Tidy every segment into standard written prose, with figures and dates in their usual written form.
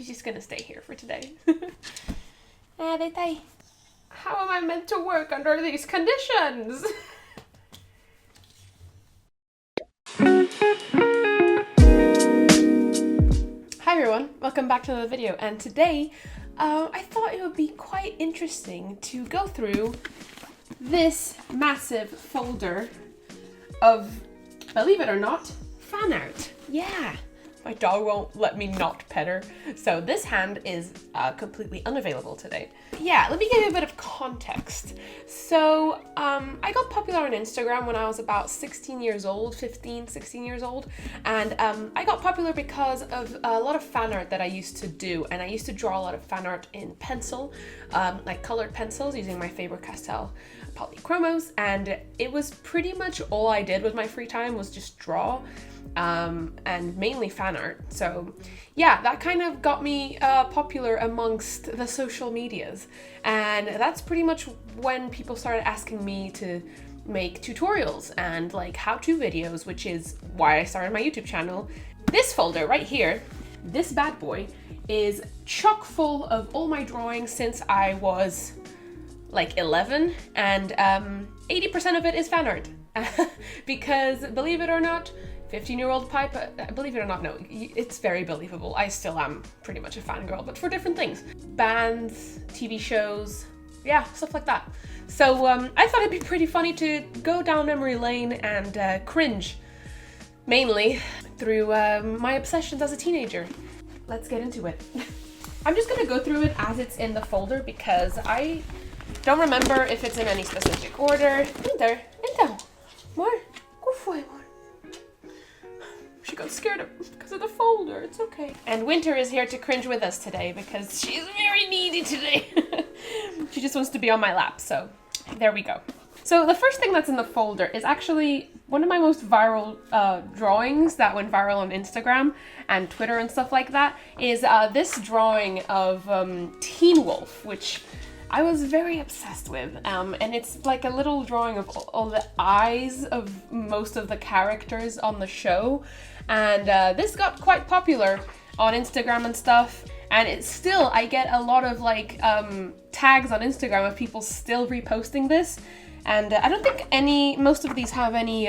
She's just gonna stay here for today. How am I meant to work under these conditions? Hi everyone, welcome back to another video, and today I thought it would be quite interesting to go through this massive folder of, believe it or not, fan art. Yeah, my dog won't let me not pet her, so this hand is completely unavailable today. Yeah, let me give you a bit of context. So I got popular on Instagram when I was about 16 years old, 15, 16 years old, and I got popular because of a lot of fan art that I used to do, and I used to draw a lot of fan art in pencil, like colored pencils using my Faber-Castell polychromos, and it was pretty much all I did with my free time was just draw. And mainly fan art. So yeah, that kind of got me popular amongst the social medias, and that's pretty much when people started asking me to make tutorials and like how-to videos, which is why I started my YouTube channel. This folder right here, this bad boy, is chock full of all my drawings since I was like 11, and 80% of it is fan art. Because believe it or not, 15-year-old pipe, believe it or not, no, it's very believable. I still am pretty much a fangirl, but for different things. Bands, TV shows, yeah, stuff like that. So I thought it'd be pretty funny to go down memory lane and cringe, mainly through my obsessions as a teenager. Let's get into it. I'm just gonna go through it as it's in the folder because I don't remember if it's in any specific order. Então, more, go for it, more. She got scared because of the folder. It's okay. And Winter is here to cringe with us today because she's very needy today. She just wants to be on my lap, so there we go. So the first thing that's in the folder is actually one of my most viral drawings that went viral on Instagram and Twitter and stuff like that, is this drawing of Teen Wolf, which I was very obsessed with, and it's like a little drawing of all the eyes of most of the characters on the show, and this got quite popular on Instagram and stuff, and it's still, I get a lot of like tags on Instagram of people still reposting this, and I don't think most of these have any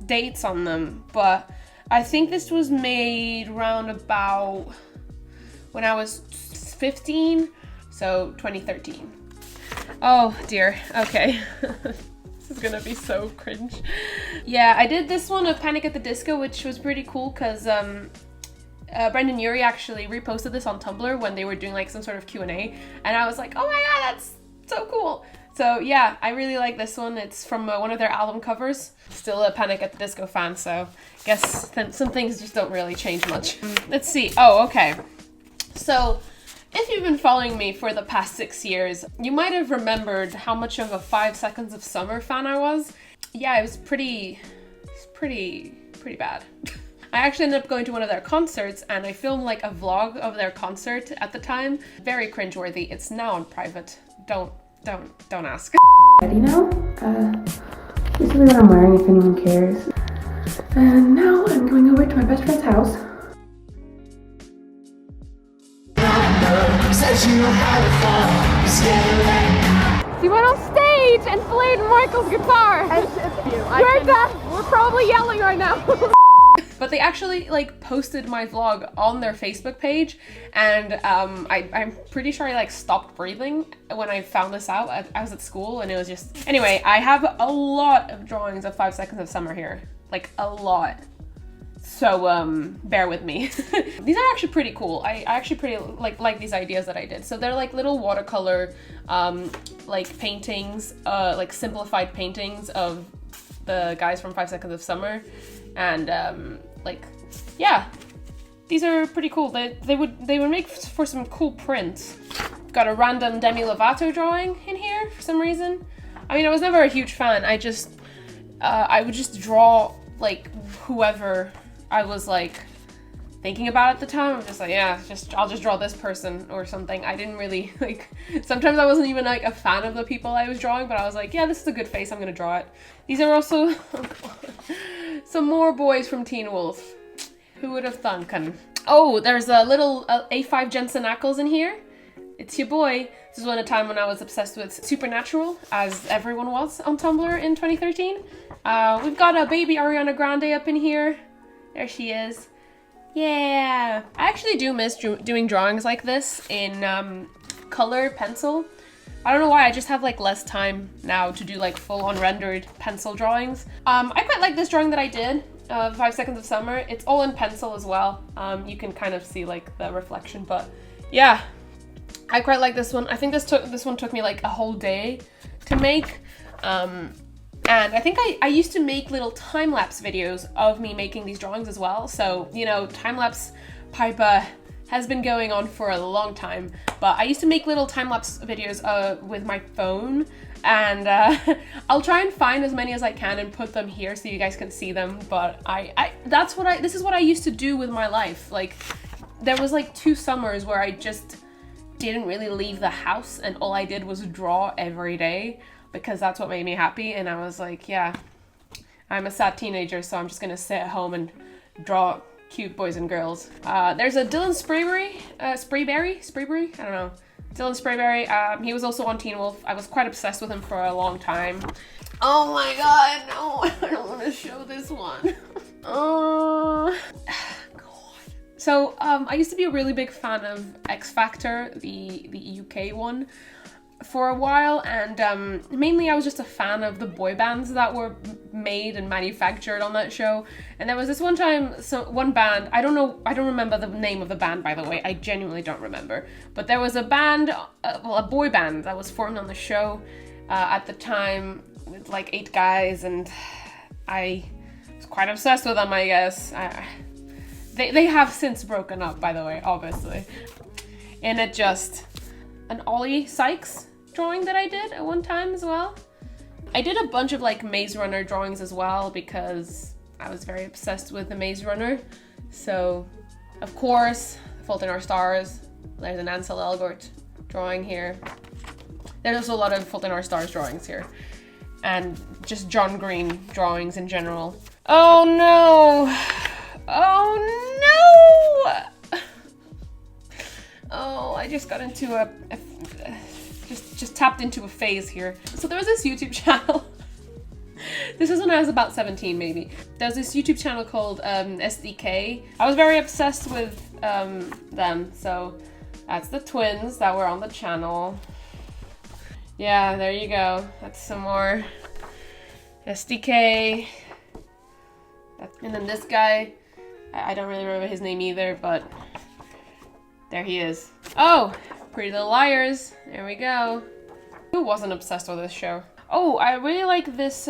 dates on them, but I think this was made round about when I was 15, so 2013. Oh dear, okay. This is gonna be so cringe. Yeah, I did this one of Panic at the Disco, which was pretty cool because Brendan Urie actually reposted this on Tumblr when they were doing like some sort of Q&A, and I was like, oh my god, that's so cool. So yeah, I really like this one. It's from one of their album covers. Still a Panic at the Disco fan, so I guess some things just don't really change much. Let's see. Oh, okay. So if you've been following me for the past 6 years, you might have remembered how much of a 5 Seconds of Summer fan I was. Yeah, it was pretty bad. I actually ended up going to one of their concerts, and I filmed like a vlog of their concert at the time. Very cringeworthy. It's now on private. Don't ask. Ready now? This is what I'm wearing if anyone cares. And now I'm going over to my best friend's house. She went on stage and played Michael's guitar. We're probably yelling right now. But they actually like posted my vlog on their Facebook page, and I'm pretty sure I like stopped breathing when I found this out. I was at school, and it was just, anyway, I have a lot of drawings of 5 Seconds of Summer here, like a lot. So bear with me. These are actually pretty cool. I actually pretty like these ideas that I did. So they're like little watercolor like paintings, like simplified paintings of the guys from 5 Seconds of Summer, and like, yeah, these are pretty cool. They would make for some cool prints. Got a random Demi Lovato drawing in here for some reason. I mean, I was never a huge fan. I would just draw like whoever I was like thinking about at the time. I'm just like, yeah, I'll just draw this person or something. I didn't really like, sometimes I wasn't even like a fan of the people I was drawing, but I was like, yeah, this is a good face, I'm gonna draw it. These are also some more boys from Teen Wolf. Who would have thunk? Oh, there's a little A5 Jensen Ackles in here. It's your boy. This is a time when I was obsessed with Supernatural, as everyone was on Tumblr in 2013. We've got a baby Ariana Grande up in here. There she is. Yeah. I actually do miss doing drawings like this in color pencil. I don't know why, I just have like less time now to do like full-on rendered pencil drawings. I quite like this drawing that I did, 5 Seconds of Summer. It's all in pencil as well. You can kind of see like the reflection, but yeah. I quite like this one. I think this one took me like a whole day to make. And I think I used to make little time-lapse videos of me making these drawings as well. So, you know, time-lapse Piper has been going on for a long time, but I used to make little time-lapse videos with my phone, and I'll try and find as many as I can and put them here so you guys can see them. But this is what I used to do with my life. Like, there was like 2 summers where I just didn't really leave the house, and all I did was draw every day because that's what made me happy. And I was like, yeah, I'm a sad teenager, so I'm just gonna sit at home and draw cute boys and girls. There's a Dylan Sprayberry, I don't know. Dylan Sprayberry, he was also on Teen Wolf. I was quite obsessed with him for a long time. Oh my god, no, I don't want to show this one. Oh, god. So, I used to be a really big fan of X Factor, the UK one, for a while, and mainly I was just a fan of the boy bands that were made and manufactured on that show. And there was this one time, one band, I don't remember the name of the band, by the way, I genuinely don't remember, but there was a band, a boy band that was formed on the show at the time with like 8 guys, and I was quite obsessed with them, I guess. They have since broken up, by the way, obviously. And it just, an Ollie Sykes drawing that I did at one time as well. I did a bunch of like Maze Runner drawings as well because I was very obsessed with the Maze Runner. So, of course, Fault in Our Stars. There's an Ansel Elgort drawing here. There's also a lot of Fault in Our Stars drawings here. And just John Green drawings in general. Oh no! Oh no! Oh, I just got into just tapped into a phase here. So there was this YouTube channel. This was when I was about 17, maybe. There's this YouTube channel called SDK. I was very obsessed with them. So that's the twins that were on the channel. Yeah, there you go. That's some more SDK. And then this guy, I don't really remember his name either, but there he is. Oh, Pretty Little Liars. There we go. Who wasn't obsessed with this show? Oh, I really like this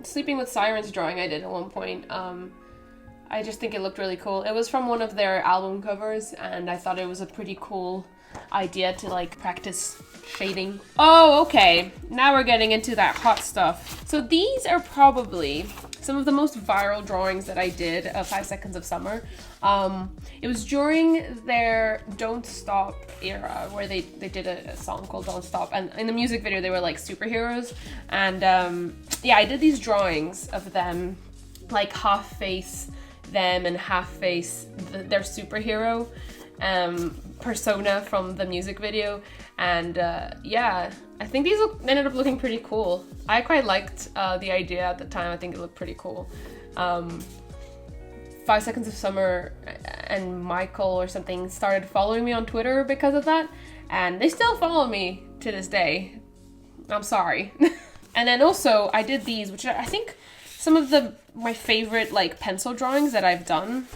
Sleeping with Sirens drawing I did at one point. I just think it looked really cool. It was from one of their album covers, and I thought it was a pretty cool idea to like practice shading. Oh, okay. Now we're getting into that hot stuff. So these are probably some of the most viral drawings that I did of 5 Seconds of Summer. It was during their Don't Stop era where they did a song called Don't Stop, and in the music video they were like superheroes, and yeah, I did these drawings of them, like half face them and half face their superhero persona from the music video. And yeah, I think these ended up looking pretty cool. I quite liked the idea at the time. I think it looked pretty cool. 5 Seconds of Summer and Michael or something started following me on Twitter because of that, and they still follow me to this day. I'm sorry. And then also I did these, which I think some of my favorite like pencil drawings that I've done,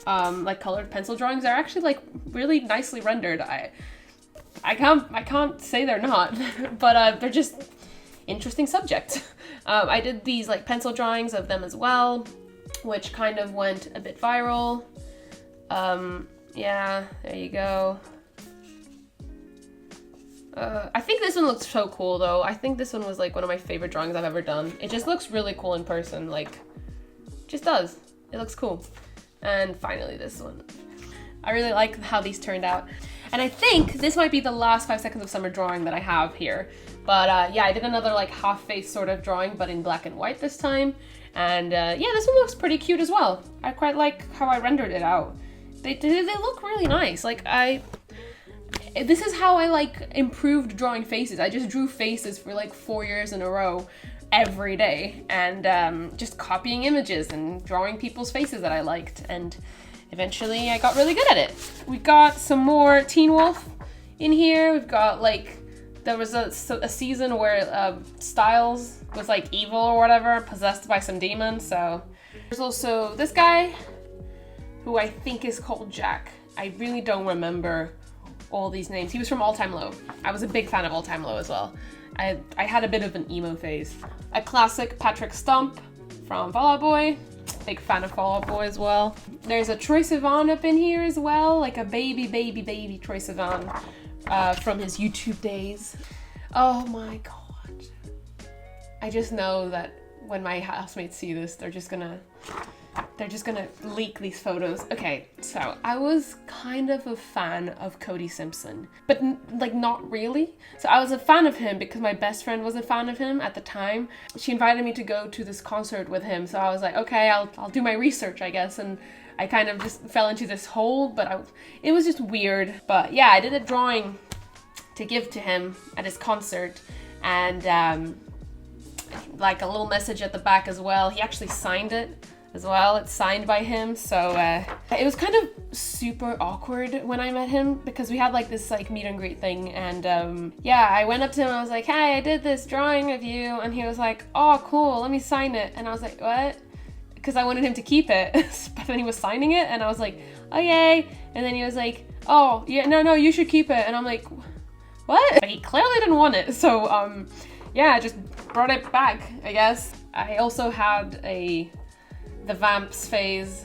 like colored pencil drawings, are actually like really nicely rendered. I can't say they're not, but they're just interesting subjects. I did these like pencil drawings of them as well, which kind of went a bit viral. Yeah, there you go. I think this one looks so cool though. I think this one was like one of my favorite drawings I've ever done. It just looks really cool in person, like, just does. It looks cool. And finally this one. I really like how these turned out. And I think this might be the last 5 Seconds of Summer drawing that I have here. But yeah, I did another like half-face sort of drawing, but in black and white this time. And yeah, this one looks pretty cute as well. I quite like how I rendered it out. They look really nice. Like this is how I like improved drawing faces. I just drew faces for like 4 years in a row every day, and just copying images and drawing people's faces that I liked, and eventually I got really good at it. We got some more Teen Wolf in here. We've got like, there was a season where Styles was like evil or whatever, possessed by some demon. So there's also this guy who I think is called Jack. I really don't remember all these names. He was from All Time Low. I was a big fan of All Time Low as well. I had a bit of an emo phase. A classic Patrick Stump from Fall Out Boy. Big fan of Fall Out Boy as well. There's a Troye Sivan up in here as well, like a baby Troye Sivan from his YouTube days. Oh my god. I just know that when my housemates see this, they're just gonna leak these photos. Okay, so I was kind of a fan of Cody Simpson, but like not really. So I was a fan of him because my best friend was a fan of him at the time. She invited me to go to this concert with him, so I was like, okay, I'll do my research, I guess, and I kind of just fell into this hole, but it was just weird. But yeah, I did a drawing to give to him at his concert, and like a little message at the back as well. He actually signed it as well. It's signed by him. So it was kind of super awkward when I met him, because we had like this like meet and greet thing, and yeah, I went up to him and I was like, hey, I did this drawing of you, and he was like, oh cool, let me sign it. And I was like, what? Because I wanted him to keep it. But then he was signing it and I was like, oh yay. And then he was like, oh yeah, no, you should keep it. And I'm like, what? But he clearly didn't want it. So yeah, I just brought it back, I guess. I also had the Vamps phase,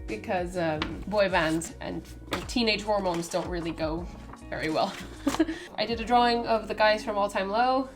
because boy bands and teenage hormones don't really go very well. I did a drawing of the guys from All Time Low.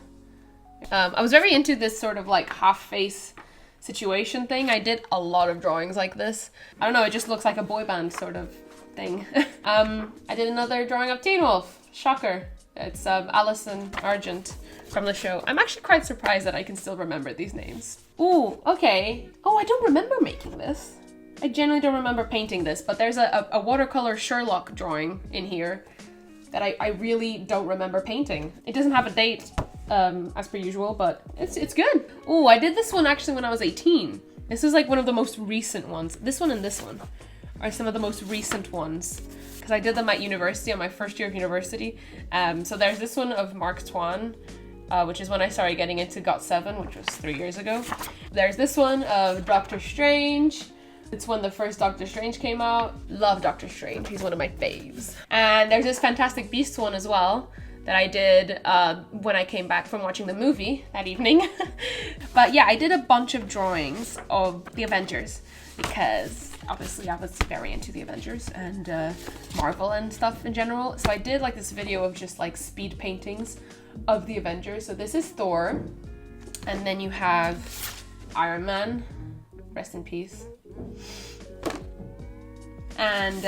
I was very into this sort of like half face situation thing. I did a lot of drawings like this. I don't know, it just looks like a boy band sort of thing. I did another drawing of Teen Wolf. Shocker. It's Allison Argent from the show. I'm actually quite surprised that I can still remember these names. Ooh, okay. Oh, I don't remember making this. I genuinely don't remember painting this, but there's a watercolor Sherlock drawing in here that I really don't remember painting. It doesn't have a date, as per usual, but it's good. Ooh, I did this one actually when I was 18. This is like one of the most recent ones. This one and this one are some of the most recent ones, because I did them at university, on my first year of university. So there's this one of Mark Twain, which is when I started getting into Got7, which was 3 years ago. There's this one of Doctor Strange. It's when the first Doctor Strange came out. Love Doctor Strange, he's one of my faves. And there's this Fantastic Beasts one as well that I did when I came back from watching the movie that evening. But yeah, I did a bunch of drawings of the Avengers, because obviously I was very into the Avengers and Marvel and stuff in general. So I did like this video of just like speed paintings of the Avengers. So this is Thor, and then you have Iron Man, rest in peace, and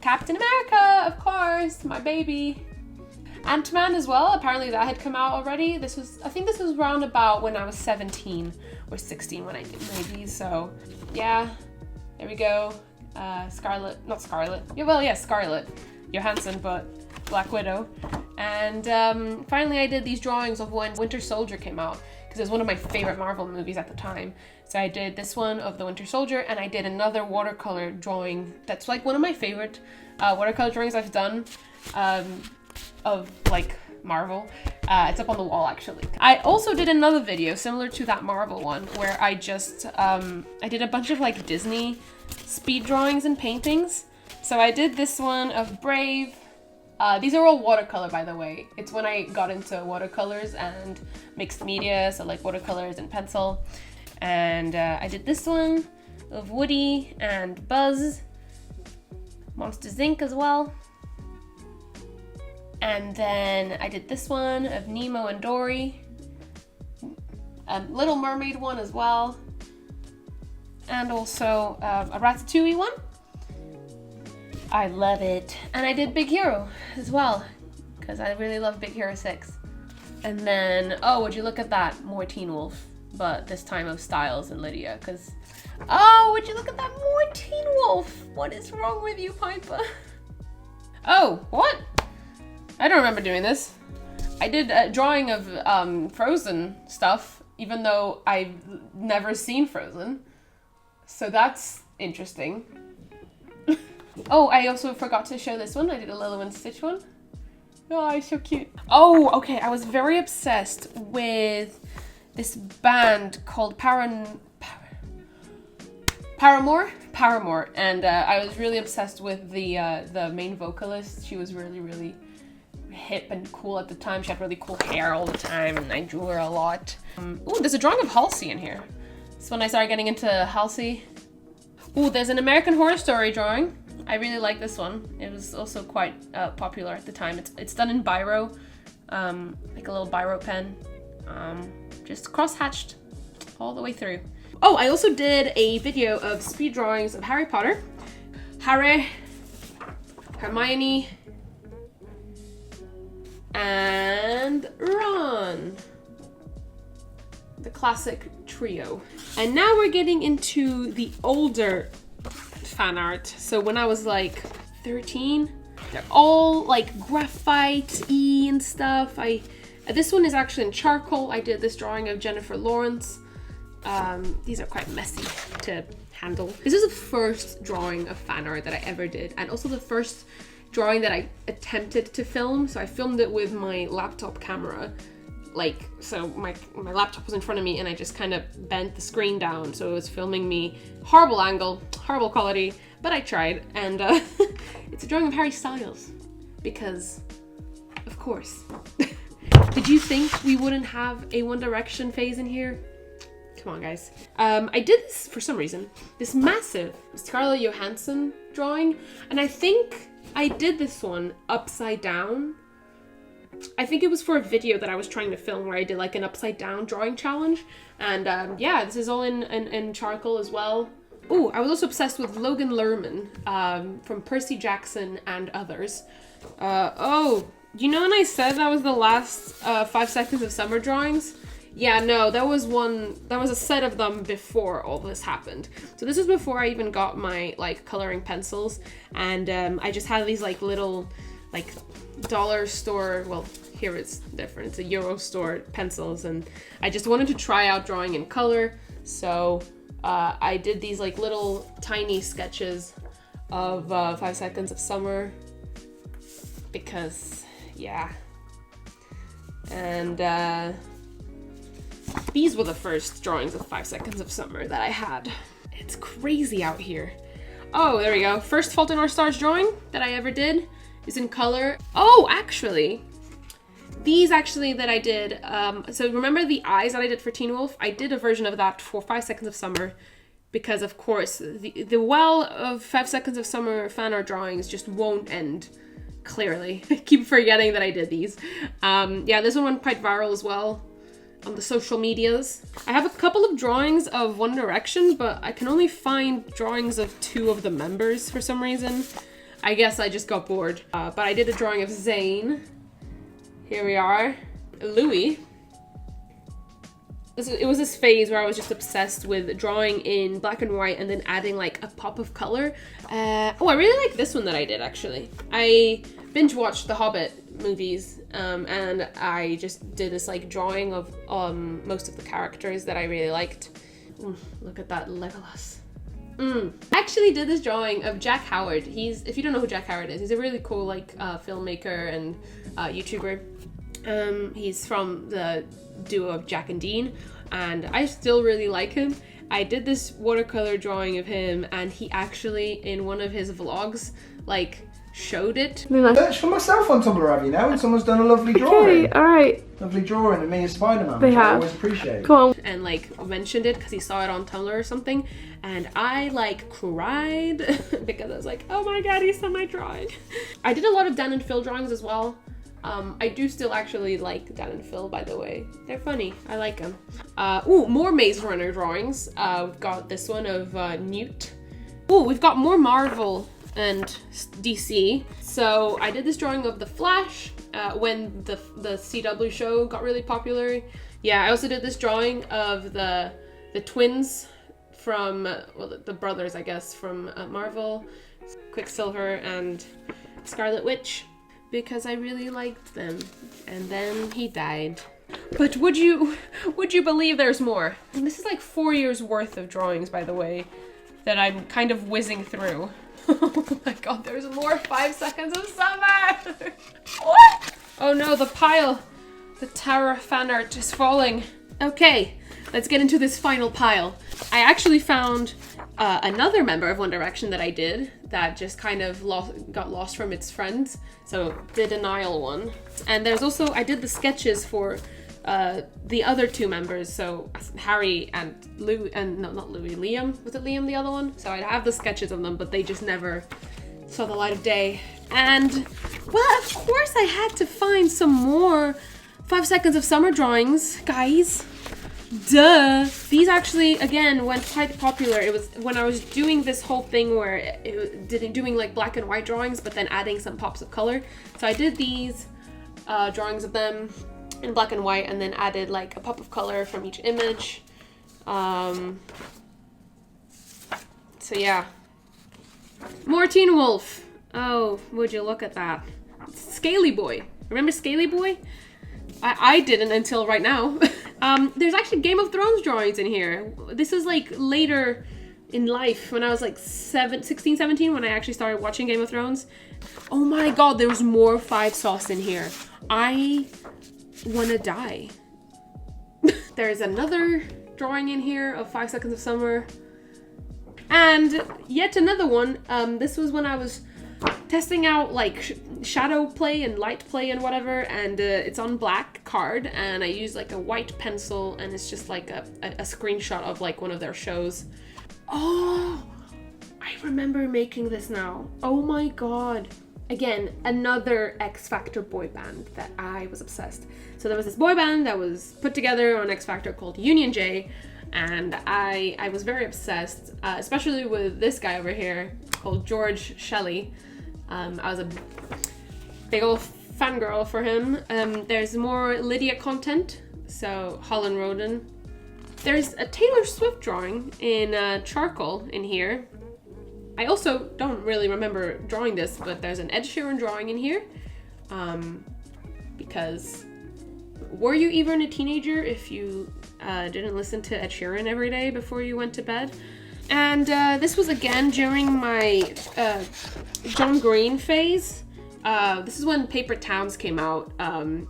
Captain America, of course, my baby. Ant-Man as well, apparently that had come out already. I think this was around about when I was 17 or 16 when I did maybe. So yeah, there we go. Scarlet Johansson, but Black Widow. And finally I did these drawings of when Winter Soldier came out, because it was one of my favorite Marvel movies at the time. So I did this one of the Winter Soldier, and I did another watercolor drawing that's like one of my favorite watercolor drawings I've done of like Marvel. It's up on the wall actually. I also did another video similar to that Marvel one, where I just I did a bunch of like Disney speed drawings and paintings. So I did this one of Brave. These are all watercolor, by the way. It's when I got into watercolors and mixed media, so like watercolors and pencil. And I did this one of Woody and Buzz, Monsters Inc. as well. And then I did this one of Nemo and Dory, Little Mermaid one as well, and also a Ratatouille one. I love it. And I did Big Hero as well, because I really love Big Hero 6. And then, oh, would you look at that, more Teen Wolf. but this time of Styles and Lydia, because, oh, would you look at that, more Teen Wolf? What is wrong with you, Piper? Oh, what? I don't remember doing this. I did a drawing of Frozen stuff, even though I've never seen Frozen. So that's interesting. Oh, I also forgot to show this one. I did a Lilo and Stitch one. Oh, it's so cute. Oh, okay. I was very obsessed with this band called Paramore, and I was really obsessed with the main vocalist. She was really, really hip and cool at the time. She had really cool hair all the time, and I drew her a lot. Oh, there's a drawing of Halsey in here. This is when I started getting into Halsey. Oh, there's an American Horror Story drawing. I really like this one. It was also quite popular at the time. It's done in biro, like a little biro pen, just cross-hatched all the way through. Oh, I also did a video of speed drawings of Harry Potter, Harry, Hermione, and Ron. The classic trio. And now we're getting into the older fan art. So when I was like 13, they're all like graphite-y and stuff. This one is actually in charcoal. I did this drawing of Jennifer Lawrence. These are quite messy to handle. This is the first drawing of fan art that I ever did, and also the first drawing that I attempted to film. So I filmed it with my laptop camera. Like, so my laptop was in front of me and I just kind of bent the screen down, so it was filming me. Horrible angle, horrible quality, but I tried. And it's a drawing of Harry Styles, because of course. Did you think we wouldn't have a One Direction phase in here? Come on, guys. I did this for some reason, this massive Scarlett Johansson drawing, and I think I did this one upside down. I think it was for a video that I was trying to film where I did like an upside down drawing challenge. And yeah, this is all in charcoal as well. Oh, I was also obsessed with Logan Lerman from Percy Jackson and others. Oh, you know when I said that was the last 5 seconds of summer drawings? Yeah, no, that was a set of them before all this happened. So this was before I even got my like coloring pencils, and I just had these like little like dollar store, well, here it's different, it's a Euro store pencils, and I just wanted to try out drawing in color. So I did these like little tiny sketches of 5 seconds of summer, because yeah. And these were the first drawings of 5 seconds of summer that I had. It's crazy out here. Oh, there we go. First Fault in Our Stars drawing that I ever did is in color. Oh, actually, these actually that I did, so remember the eyes that I did for Teen Wolf? I did a version of that for 5 seconds of summer, because of course the well of 5 seconds of summer fan art drawings just won't end clearly. I keep forgetting that I did these. Yeah, this one went quite viral as well on the social medias. I have a couple of drawings of One Direction, but I can only find drawings of 2 of the members for some reason. I guess I just got bored. But I did a drawing of Zayn. Here we are. Louis. It was this phase where I was just obsessed with drawing in black and white and then adding like a pop of color. Oh, I really like this one that I did actually. I binge watched the Hobbit movies, and I just did this like drawing of most of the characters that I really liked. Look at that Legolas. I actually did this drawing of Jack Howard. If you don't know who Jack Howard is, he's a really cool like filmmaker and YouTuber. He's from the duo of Jack and Dean, and I still really like him. I did this watercolor drawing of him, and he actually in one of his vlogs like showed it. Search for myself on Tumblr, have you now? And someone's done a lovely drawing. Okay, alright. Lovely drawing of me as Spider-Man, They which I have. always appreciate. Come on. And like mentioned it because he saw it on Tumblr or something, and I like cried because I was like, oh my god, he saw my drawing. I did a lot of Dan and Phil drawings as well. I do still actually like Dan and Phil, by the way. They're funny. I like them. Ooh, more Maze Runner drawings. We've got this one of Newt. Ooh, we've got more Marvel and DC. So I did this drawing of The Flash when the CW show got really popular, Yeah, I also did this drawing of the twins from, well, the brothers, I guess, from Marvel, Quicksilver and Scarlet Witch, because I really liked them. And then he died. But would you believe there's more? And this is like 4 years worth of drawings, by the way, that I'm kind of whizzing through. Oh my god, there's more 5 seconds of summer! What? Oh no, the pile. The tower fan art is falling. Okay, let's get into this final pile. I actually found another member of One Direction that I did that just kind of got lost from its friends. So did a Niall one. And there's also, I did the sketches for the other 2 members. So Harry and Liam. Was it Liam, the other one? So I have the sketches of them, but they just never saw the light of day. And, well, of course I had to find some more 5 seconds of summer drawings, guys. Duh. These actually, again, went quite popular. It was when I was doing this whole thing where doing like black and white drawings, but then adding some pops of color. So I did these drawings of them in black and white, and then added like a pop of color from each image. So yeah. More Teen Wolf. Oh, would you look at that. Scaly Boy. Remember Scaly Boy? I didn't until right now. There's actually Game of Thrones drawings in here. This is like later in life, when I was like 16, 17, when I actually started watching Game of Thrones. Oh my god, there's more 5 sauce in here. I wanna die. There's another drawing in here of 5 seconds of summer. And yet another one. This was when I was testing out like shadow play and light play and whatever, and it's on black card, and I use like a white pencil, and it's just like a screenshot of like one of their shows. Oh, I remember making this now. Oh my god. Again, another X Factor boy band that I was obsessed. So there was this boy band that was put together on X Factor called Union J, and I was very obsessed, especially with this guy over here called George Shelley. I was a big old fangirl for him. There's more Lydia content, so Holland Roden. There's a Taylor Swift drawing in charcoal in here. I also don't really remember drawing this, but there's an Ed Sheeran drawing in here. Because were you even a teenager if you didn't listen to Ed Sheeran every day before you went to bed? And this was again during my John Green phase. This is when Paper Towns came out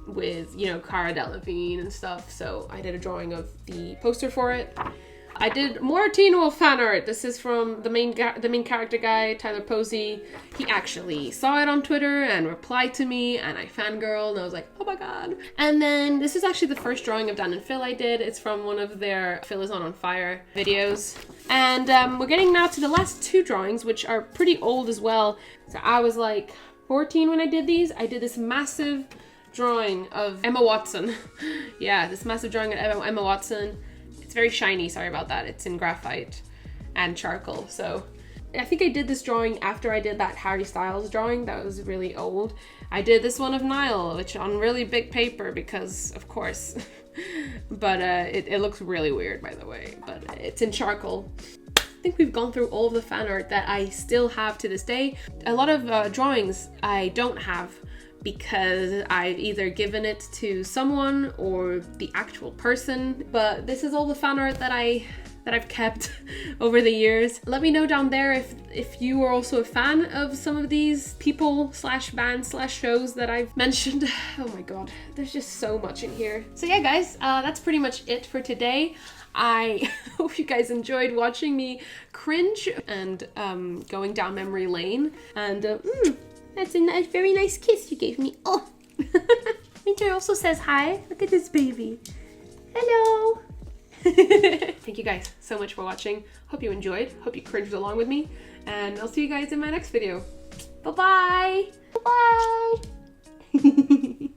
with, you know, Cara Delevingne and stuff. So I did a drawing of the poster for it. I did more Teen Wolf fan art. This is from the main character guy, Tyler Posey. He actually saw it on Twitter and replied to me, and I fangirled, and I was like, oh my god. And then this is actually the first drawing of Dan and Phil I did. It's from one of their Phil is on fire videos. And we're getting now to the last 2 drawings, which are pretty old as well. So I was like 14 when I did these. I did this massive drawing of Emma Watson. Yeah, this massive drawing of Emma Watson. It's very shiny, sorry about that. It's in graphite and charcoal. So I think I did this drawing after I did that Harry Styles drawing that was really old. I did this one of Niall, which on really big paper because of course. But it looks really weird, by the way, but it's in charcoal. I think we've gone through all of the fan art that I still have to this day. A lot of drawings I don't have because I've either given it to someone or the actual person, but this is all the fan art that I've kept over the years. Let me know down there if you are also a fan of some of these people / bands / shows that I've mentioned. Oh my god, there's just so much in here. So yeah guys, that's pretty much it for today. I hope you guys enjoyed watching me cringe and going down memory lane. And that's a very nice kiss you gave me. Oh, Winter also says hi. Look at this baby. Hello. Thank you guys so much for watching. Hope you enjoyed. Hope you cringed along with me. And I'll see you guys in my next video. Bye-bye. Bye-bye.